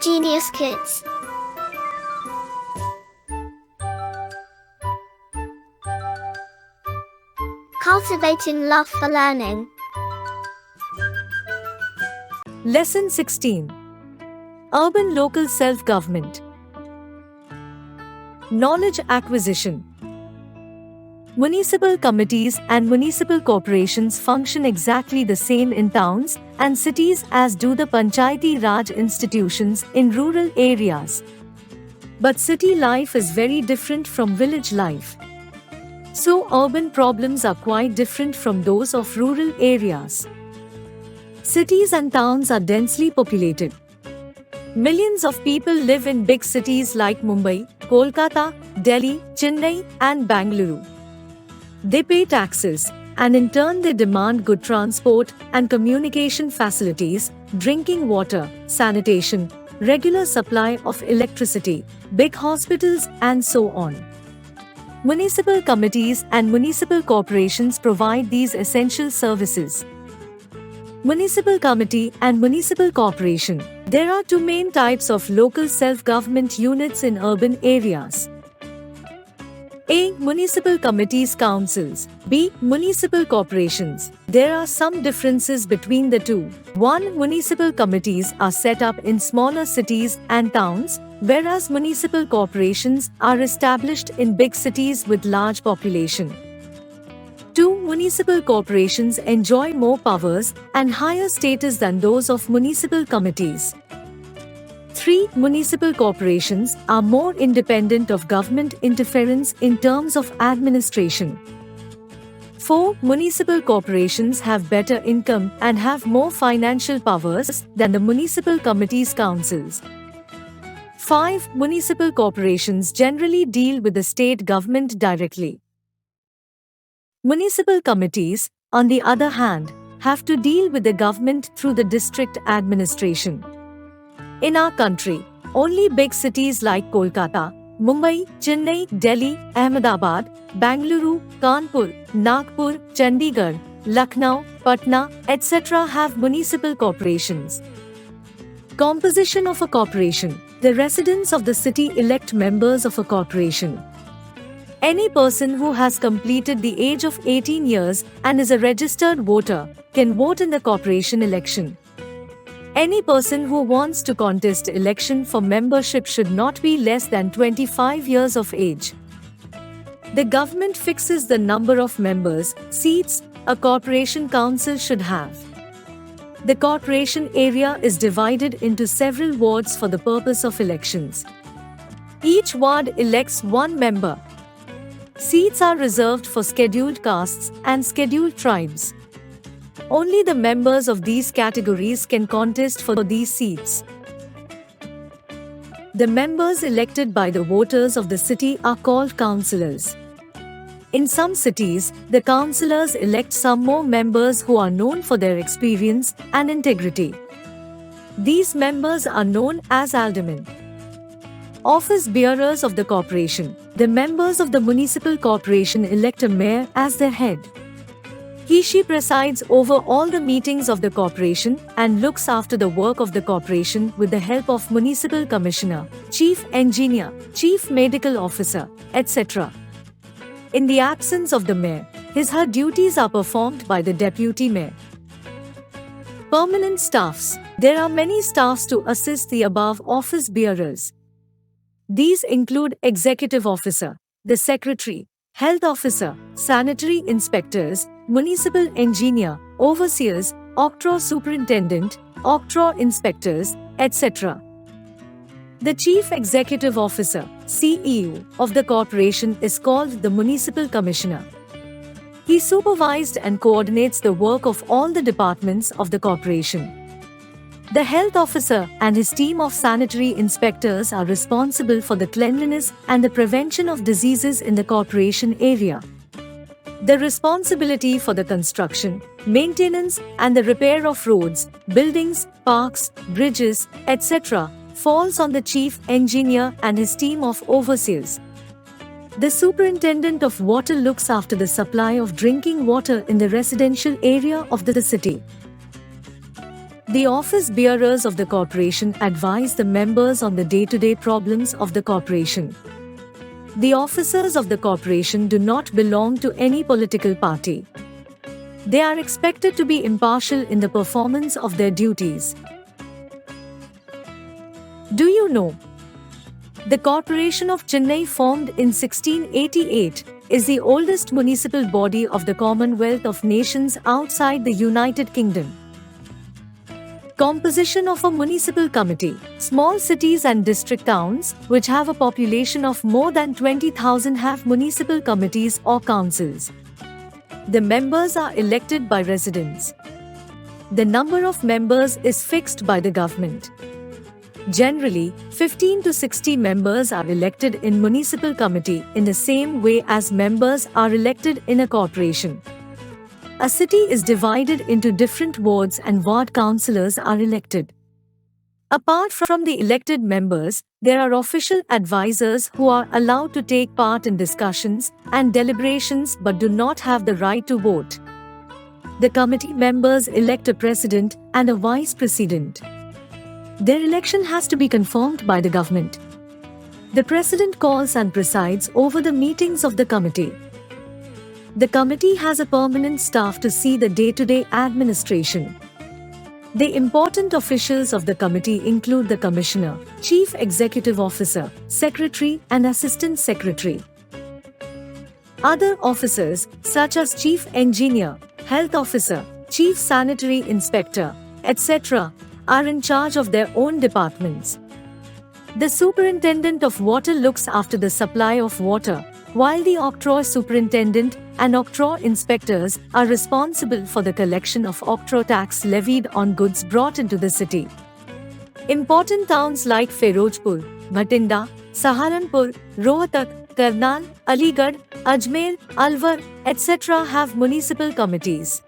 Genius Kids. Cultivating love for learning. Lesson 16. Urban Local Self-Government. Knowledge Acquisition. Municipal committees and municipal corporations function exactly the same in towns and cities as do the Panchayati Raj institutions in rural areas. But city life is very different from village life. So urban problems are quite different from those of rural areas. Cities and towns are densely populated. Millions of people live in big cities like Mumbai, Kolkata, Delhi, Chennai, and Bangalore. They pay taxes, and in turn they demand good transport and communication facilities, drinking water, sanitation, regular supply of electricity, big hospitals, and so on. Municipal committees and municipal corporations provide these essential services. Municipal committee and municipal corporation. There are two main types of local self-government units in urban areas. A. Municipal committees councils. B. Municipal corporations. There are some differences between the two. 1. Municipal committees are set up in smaller cities and towns, whereas municipal corporations are established in big cities with large population. 2. Municipal corporations enjoy more powers and higher status than those of municipal committees. 3. Municipal corporations are more independent of government interference in terms of administration. 4. Municipal corporations have better income and have more financial powers than the municipal committees councils. 5. Municipal corporations generally deal with the state government directly. Municipal committees, on the other hand, have to deal with the government through the district administration. In our country, only big cities like Kolkata, Mumbai, Chennai, Delhi, Ahmedabad, Bangalore, Kanpur, Nagpur, Chandigarh, Lucknow, Patna, etc. have municipal corporations. Composition of a corporation. The residents of the city elect members of a corporation. Any person who has completed the age of 18 years and is a registered voter can vote in the corporation election. Any person who wants to contest election for membership should not be less than 25 years of age. The government fixes the number of members, seats, a corporation council should have. The corporation area is divided into several wards for the purpose of elections. Each ward elects one member. Seats are reserved for scheduled castes and scheduled tribes. Only the members of these categories can contest for these seats. The members elected by the voters of the city are called councillors. In some cities, the councillors elect some more members who are known for their experience and integrity. These members are known as aldermen. Office bearers of the corporation. The members of the municipal corporation elect a mayor as their head. He/she presides over all the meetings of the corporation and looks after the work of the corporation with the help of municipal commissioner, chief engineer, chief medical officer, etc. In the absence of the mayor, his/her duties are performed by the deputy mayor. Permanent staffs. There are many staffs to assist the above office bearers. These include executive officer, the secretary, health officer, sanitary inspectors, municipal engineer, overseers, octroi superintendent, octroi inspectors, etc. The chief executive officer, CEO, of the corporation is called the municipal commissioner. He supervised and coordinates the work of all the departments of the corporation. The health officer and his team of sanitary inspectors are responsible for the cleanliness and the prevention of diseases in the corporation area. The responsibility for the construction, maintenance, and the repair of roads, buildings, parks, bridges, etc. falls on the chief engineer and his team of overseers. The superintendent of water looks after the supply of drinking water in the residential area of the city. The office bearers of the corporation advise the members on the day-to-day problems of the corporation. The officers of the corporation do not belong to any political party. They are expected to be impartial in the performance of their duties. Do you know? The Corporation of Chennai, formed in 1688, is the oldest municipal body of the Commonwealth of Nations outside the United Kingdom. Composition of a municipal committee. Small cities and district towns, which have a population of more than 20,000, have municipal committees or councils. The members are elected by residents. The number of members is fixed by the government. Generally, 15 to 60 members are elected in municipal committee in the same way as members are elected in a corporation. A city is divided into different wards and ward councillors are elected. Apart from the elected members, there are official advisors who are allowed to take part in discussions and deliberations but do not have the right to vote. The committee members elect a president and a vice president. Their election has to be confirmed by the government. The president calls and presides over the meetings of the committee. The committee has a permanent staff to see the day-to-day administration. The important officials of the committee include the Commissioner, Chief Executive Officer, Secretary and Assistant Secretary. Other officers, such as Chief Engineer, Health Officer, Chief Sanitary Inspector, etc., are in charge of their own departments. The Superintendent of Water looks after the supply of water, while the Octroi Superintendent and Octroi Inspectors are responsible for the collection of Octroi tax levied on goods brought into the city. Important towns like Ferozpur, Bhatinda, Saharanpur, Rohtak, Karnal, Aligarh, Ajmer, Alwar, etc. have municipal committees.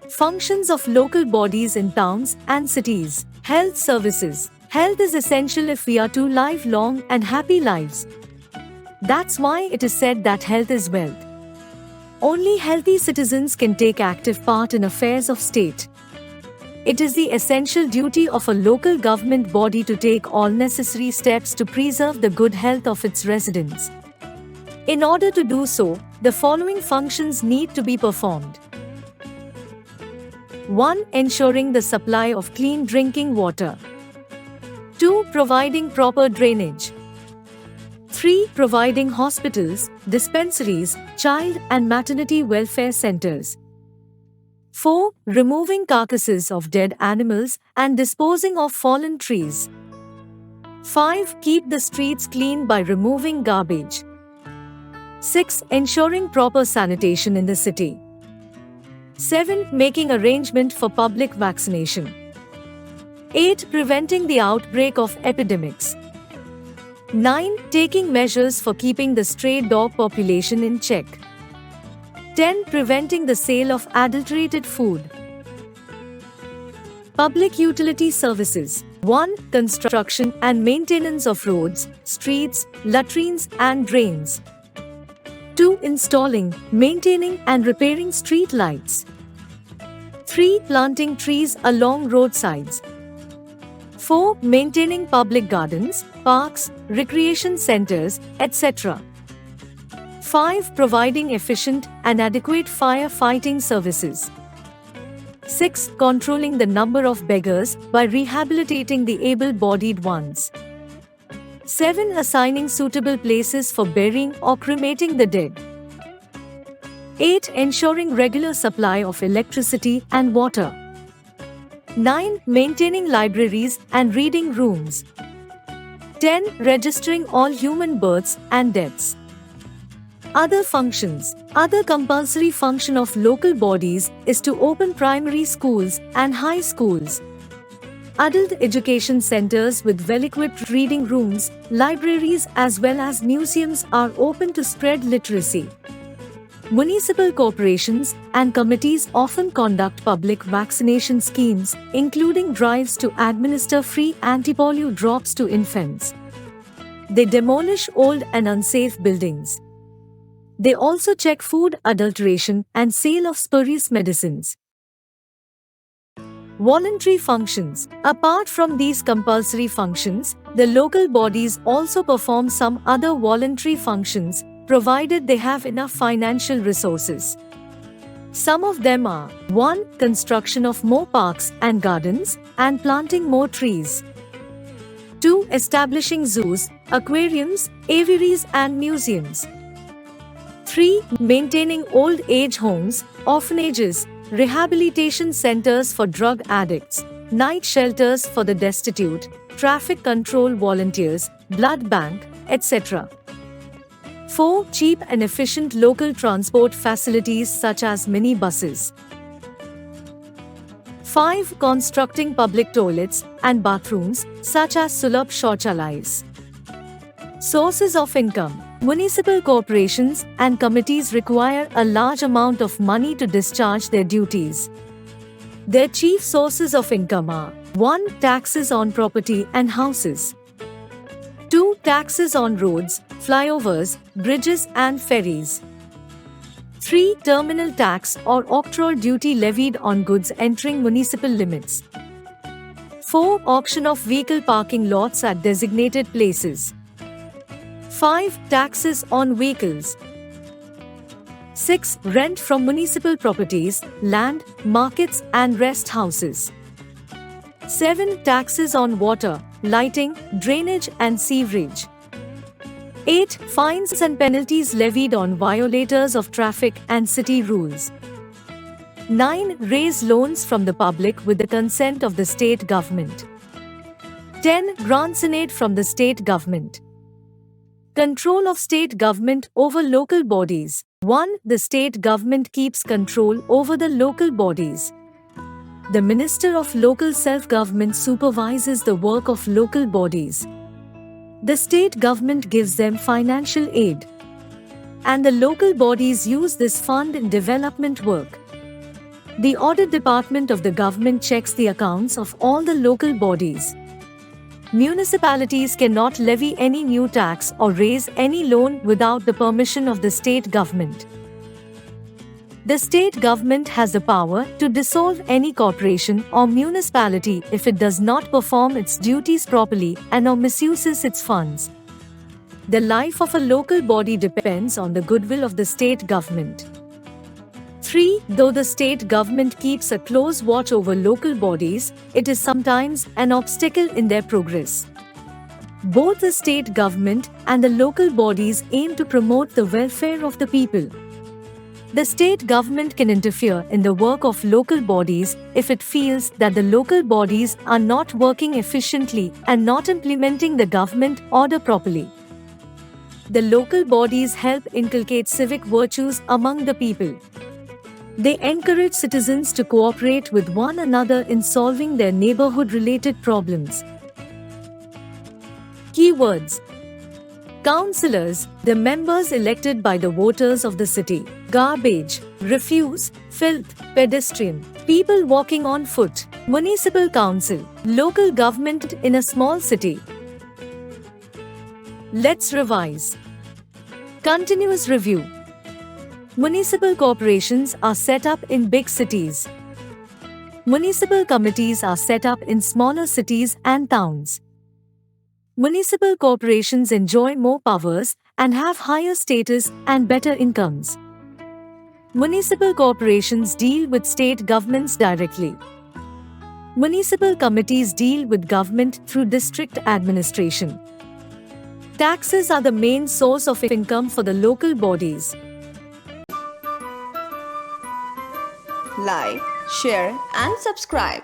Functions of local bodies in towns and cities. Health services. Health is essential if we are to live long and happy lives. That's why it is said that health is wealth. Only healthy citizens can take active part in affairs of state. It is the essential duty of a local government body to take all necessary steps to preserve the good health of its residents. In order to do so, the following functions need to be performed. 1. Ensuring the supply of clean drinking water. 2. Providing proper drainage. 3. Providing hospitals, dispensaries, child and maternity welfare centers. 4. Removing carcasses of dead animals and disposing of fallen trees. 5. Keep the streets clean by removing garbage. 6. Ensuring proper sanitation in the city. 7. Making arrangement for public vaccination. 8. Preventing the outbreak of epidemics. 9. Taking measures for keeping the stray dog population in check. 10. Preventing the sale of adulterated food. Public utility services. 1. Construction and maintenance of roads, streets, latrines and drains. 2. Installing, maintaining and repairing street lights. 3. Planting trees along roadsides. 4. Maintaining public gardens, parks, recreation centers, etc. 5. Providing efficient and adequate fire-fighting services. 6. Controlling the number of beggars by rehabilitating the able-bodied ones. 7. Assigning suitable places for burying or cremating the dead. 8. Ensuring regular supply of electricity and water. 9. Maintaining libraries and reading rooms. 10. Registering all human births and deaths. Other functions. Other compulsory function of local bodies is to open primary schools and high schools. Adult education centers with well-equipped reading rooms, libraries as well as museums are open to spread literacy. Municipal corporations and committees often conduct public vaccination schemes, including drives to administer free antipolio drops to infants. They demolish old and unsafe buildings. They also check food adulteration and sale of spurious medicines. Voluntary functions. Apart from these compulsory functions, the local bodies also perform some other voluntary functions, provided they have enough financial resources. Some of them are 1. Construction of more parks and gardens, and planting more trees. 2. Establishing zoos, aquariums, aviaries and museums. 3. Maintaining old age homes, orphanages, rehabilitation centers for drug addicts, night shelters for the destitute, traffic control volunteers, blood bank, etc. 4. Cheap and efficient local transport facilities such as mini-buses. 5. Constructing public toilets and bathrooms such as Sulabh Shauchalayas. Sources of income. Municipal corporations and committees require a large amount of money to discharge their duties. Their chief sources of income are 1. Taxes on property and houses. 2. Taxes on roads, flyovers, bridges and ferries. 3. Terminal tax or octroi duty levied on goods entering municipal limits. 4. Auction of vehicle parking lots at designated places. 5. Taxes on vehicles. 6. Rent from municipal properties, land, markets and rest houses. 7. Taxes on water, lighting, drainage and sewerage. 8. Fines and penalties levied on violators of traffic and city rules. 9. Raise loans from the public with the consent of the state government. 10. Grants in aid from the state government. Control of state government over local bodies. 1. The state government keeps control over the local bodies. The Minister of Local Self-Government supervises the work of local bodies. The state government gives them financial aid. And the local bodies use this fund in development work. The audit department of the government checks the accounts of all the local bodies. Municipalities cannot levy any new tax or raise any loan without the permission of the state government. The state government has the power to dissolve any corporation or municipality if it does not perform its duties properly and or misuses its funds. The life of a local body depends on the goodwill of the state government. 3. Though the state government keeps a close watch over local bodies, it is sometimes an obstacle in their progress. Both the state government and the local bodies aim to promote the welfare of the people. The state government can interfere in the work of local bodies if it feels that the local bodies are not working efficiently and not implementing the government order properly. The local bodies help inculcate civic virtues among the people. They encourage citizens to cooperate with one another in solving their neighborhood-related problems. Keywords. Councillors, the members elected by the voters of the city. Garbage, refuse, filth, pedestrian, people walking on foot. Municipal council, local government in a small city. Let's revise. Continuous review. Municipal corporations are set up in big cities. Municipal committees are set up in smaller cities and towns. Municipal corporations enjoy more powers and have higher status and better incomes. Municipal corporations deal with state governments directly. Municipal committees deal with government through district administration. Taxes are the main source of income for the local bodies. Like, share and subscribe.